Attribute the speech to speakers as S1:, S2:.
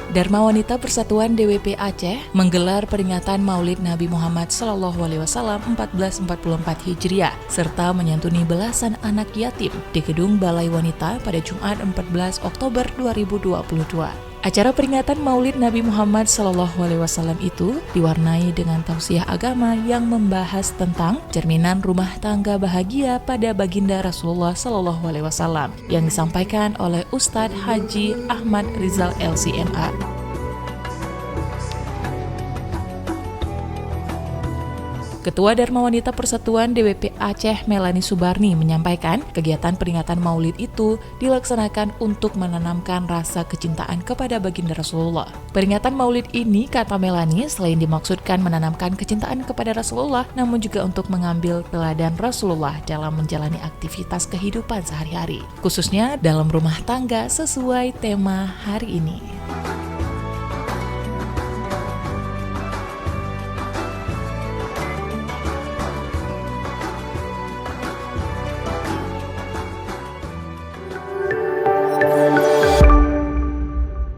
S1: Dharma Wanita Persatuan DWP Aceh menggelar peringatan Maulid Nabi Muhammad SAW 1444 Hijriah serta menyantuni belasan anak yatim di Gedung Balai Wanita pada Jumat 14 Oktober 2022. Acara peringatan Maulid Nabi Muhammad SAW itu diwarnai dengan tausiah agama yang membahas tentang cerminan rumah tangga bahagia pada baginda Rasulullah SAW yang disampaikan oleh Ustadz Haji Ahmad Rizal LCMA. Ketua Dharma Wanita Persatuan DWP Aceh Melani Subarni menyampaikan kegiatan peringatan Maulid itu dilaksanakan untuk menanamkan rasa kecintaan kepada baginda Rasulullah. Peringatan Maulid ini, kata Melani, selain dimaksudkan menanamkan kecintaan kepada Rasulullah, namun juga untuk mengambil teladan Rasulullah dalam menjalani aktivitas kehidupan sehari-hari, khususnya dalam rumah tangga sesuai tema hari ini.